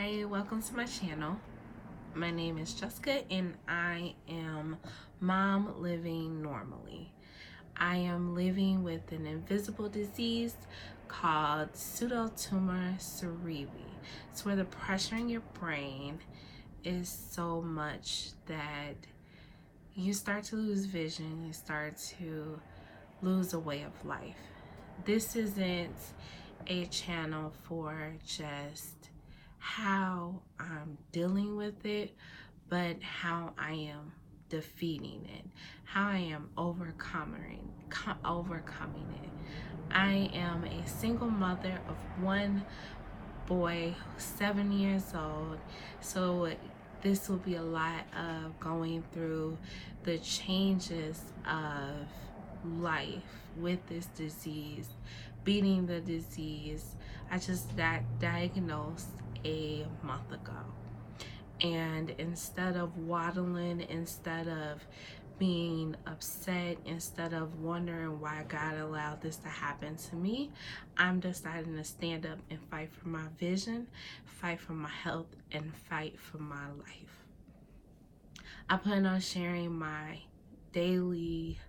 Hi, welcome to my channel. My name is Jessica and I am mom living normally. I am living with an invisible disease called Pseudotumor cerebri. It's where the pressure in your brain is so much that you start to lose vision, you start to lose a way of life. This isn't a channel for just how I'm dealing with it, but how I am defeating it, how I am overcoming it. I am a single mother of one boy, 7 years old, so this will be a lot of going through the changes of life with this disease, beating the disease. I just got diagnosed a month ago, and instead of waddling, instead of being upset, instead of wondering why God allowed this to happen to me, I'm deciding to stand up and fight for my vision, fight for my health, and fight for my life. I plan on sharing my daily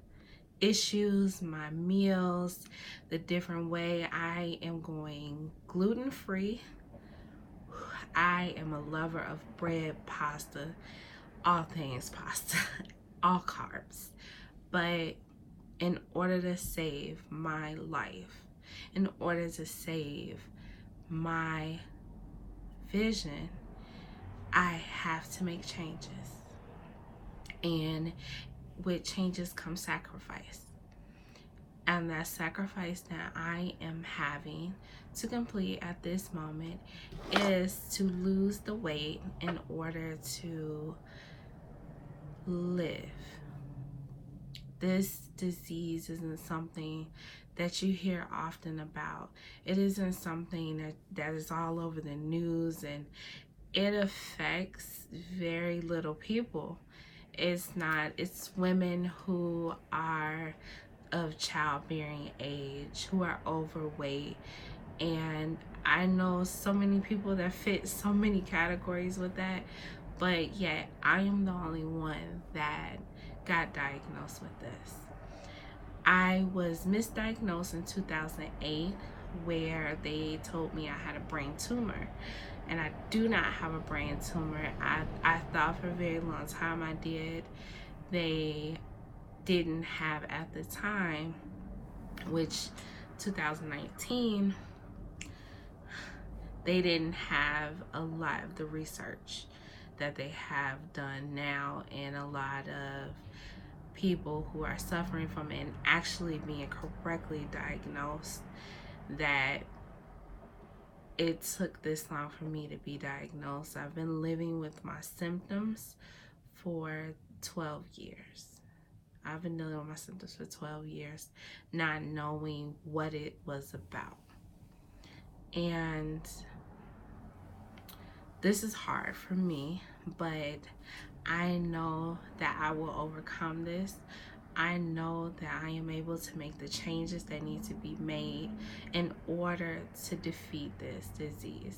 issues, my meals, the different way I am going gluten-free. I am a lover of bread, pasta, all things pasta, all carbs. But in order to save my life, in order to save my vision, I have to make changes. And with changes comes sacrifice. And that sacrifice that I am having to complete at this moment is to lose the weight in order to live. This disease isn't something that you hear often about. It isn't something that is all over the news, and it affects very little people. It's women who are of childbearing age, who are overweight, and I know so many people that fit so many categories with that, but yet I am the only one that got diagnosed with this. I was misdiagnosed in 2008, where they told me I had a brain tumor, and I do not have a brain tumor. I thought for a very long time I did. They didn't have at the time, which 2019, they didn't have a lot of the research that they have done now, and a lot of people who are suffering from it and actually being correctly diagnosed, that it took this long for me to be diagnosed. I've been living with my symptoms for 12 years. I've been dealing with my symptoms for 12 years, not knowing what it was about. And this is hard for me, but I know that I will overcome this. I know that I am able to make the changes that need to be made in order to defeat this disease.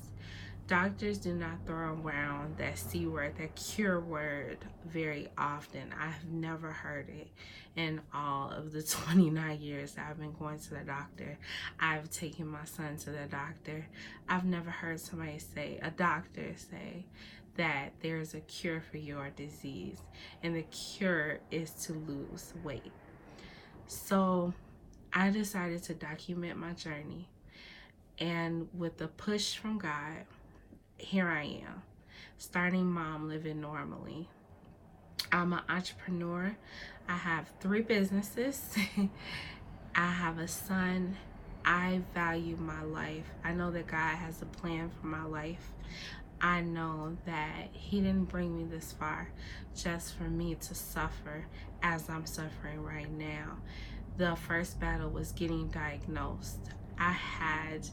Doctors do not throw around that C word, that cure word, very often. I have never heard it in all of the 29 years that I've been going to the doctor. I've taken my son to the doctor. I've never heard somebody say, a doctor say, that there's a cure for your disease, and the cure is to lose weight. So I decided to document my journey, and with the push from God, here I am, starting Mom Living Normally. I'm an entrepreneur. I have 3 businesses. I have a son. I value my life. I know that God has a plan for my life. I know that He didn't bring me this far just for me to suffer as I'm suffering right now. The first battle was getting diagnosed. I had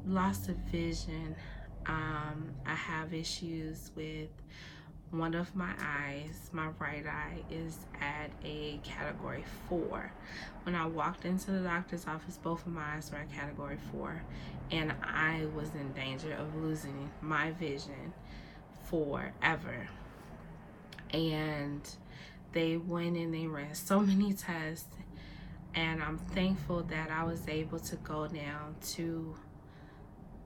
loss of vision. I have issues with one of my eyes, my right eye, is at a category 4. When I walked into the doctor's office, both of my eyes were at category 4, and I was in danger of losing my vision forever. And they went and they ran so many tests, and I'm thankful that I was able to go down to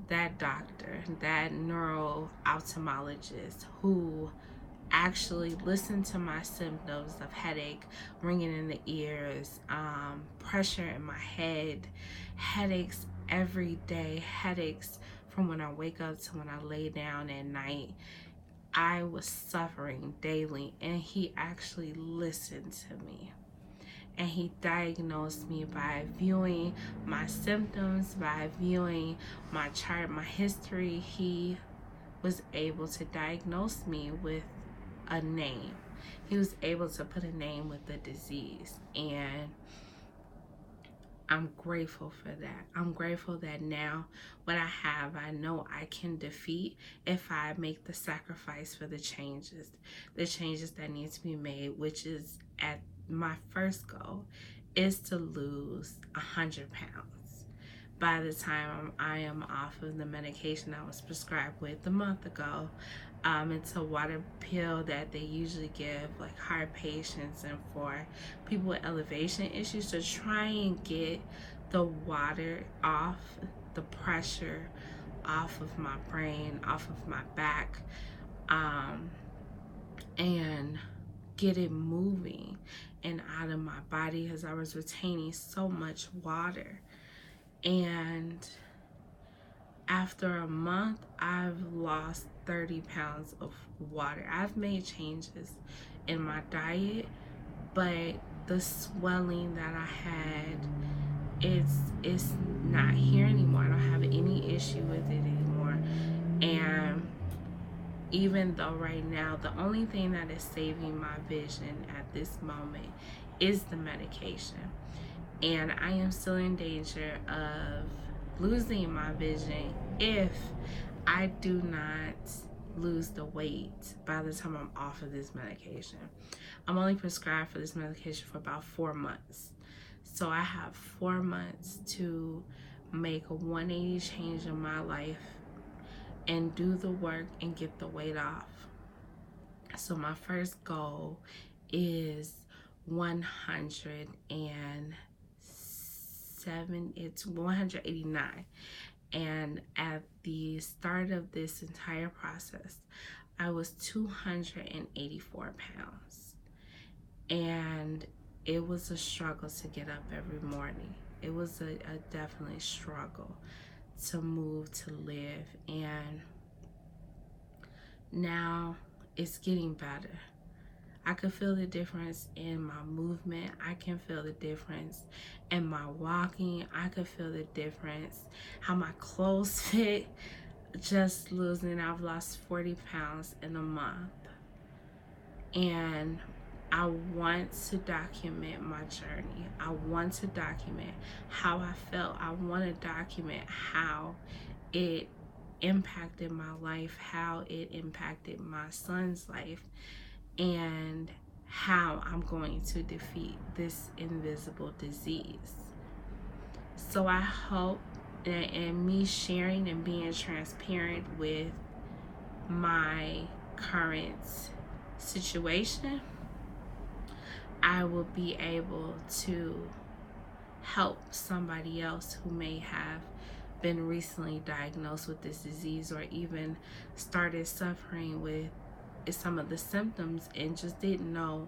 that doctor, that neuro ophthalmologist, who actually listened to my symptoms of headache, ringing in the ears, pressure in my head, headaches every day, headaches from when I wake up to when I lay down at night. I was suffering daily, and he actually listened to me. And he diagnosed me by viewing my symptoms, by viewing my chart, my history. He was able to diagnose me with a name. He was able to put a name with the disease, and I'm grateful for that. I'm grateful that now what I have, I know I can defeat if I make the sacrifice for the changes that need to be made, which is at my first goal is to lose 100 pounds. By the time I am off of the medication I was prescribed with a month ago, it's a water pill that they usually give like heart patients and for people with elevation issues to try and get the water off, the pressure off of my brain, off of my back, and get it moving and out of my body, as I was retaining so much water. And after a month, I've lost 30 pounds of water. I've made changes in my diet, but the swelling that I had, it's not here anymore. I don't have any issue with it anymore. And even though right now the only thing that is saving my vision at this moment is the medication, and I am still in danger of losing my vision if I do not lose the weight by the time I'm off of this medication. I'm only prescribed for this medication for about 4 months. So I have 4 months to make a 180 change in my life and do the work and get the weight off. So my first goal is 189. And at the start of this entire process, I was 284 pounds. And it was a struggle to get up every morning. It was a definitely struggle to move, to live. And now it's getting better. I could feel the difference in my movement. I can feel the difference in my walking. I could feel the difference how my clothes fit. Just losing, I've lost 40 pounds in a month. And I want to document my journey. I want to document how I felt. I want to document how it impacted my life, how it impacted my son's life, and how I'm going to defeat this invisible disease. So I hope that in me sharing and being transparent with my current situation, I will be able to help somebody else who may have been recently diagnosed with this disease, or even started suffering with some of the symptoms and just didn't know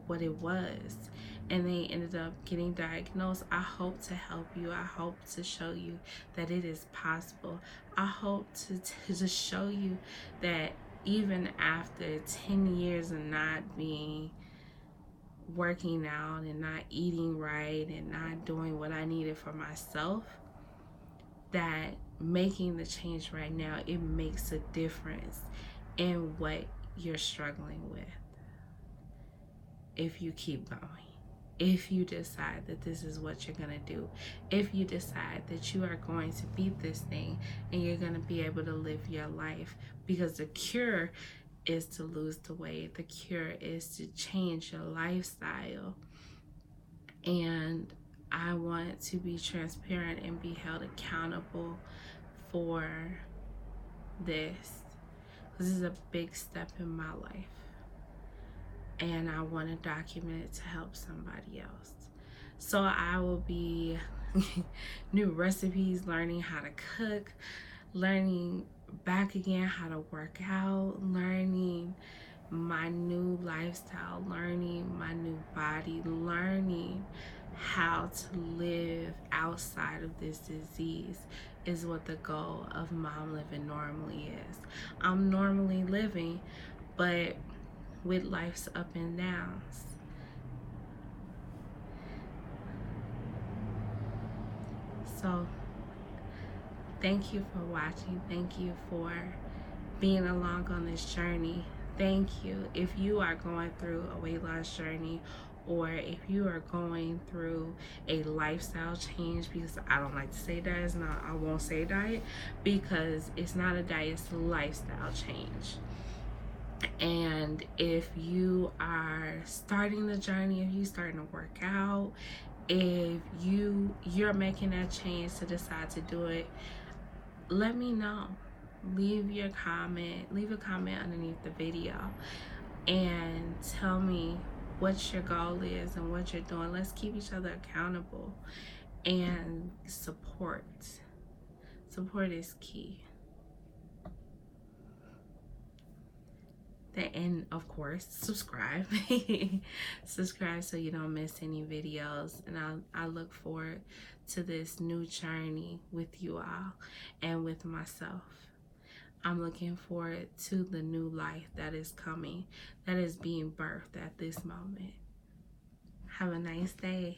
what it was, and they ended up getting diagnosed. I hope to help you. I hope to show you that it is possible. I hope to just show you that even after 10 years of not working out and not eating right and not doing what I needed for myself, that making the change right now, it makes a difference in what you're struggling with if you keep going. if you decide that this is what you're going to do, if you decide that you are going to beat this thing and you're going to be able to live your life, because the cure is to lose the weight. The cure is to change your lifestyle. And I want to be transparent and be held accountable for this. This is a big step in my life. And I want to document it to help somebody else. So I will be new recipes, learning how to cook, learning back again how to work out, learning my new lifestyle, learning my new body, learning how to live outside of this disease is what the goal of Mom Living Normally is. I'm normally living, but with life's up and downs. So thank you for watching. Thank you for being along on this journey. Thank you. If you are going through a weight loss journey, or if you are going through a lifestyle change, because I don't like to say diet, I won't say diet, because it's not a diet, it's a lifestyle change. And if you are starting the journey, if you're starting to work out, if you're making that change to decide to do it, let me know. Leave a comment underneath the video and tell me what your goal is and what you're doing. Let's keep each other accountable. And support is key. And of course, subscribe. Subscribe so you don't miss any videos. And I look forward to this new journey with you all and with myself. I'm looking forward to the new life that is coming, that is being birthed at this moment. Have a nice day.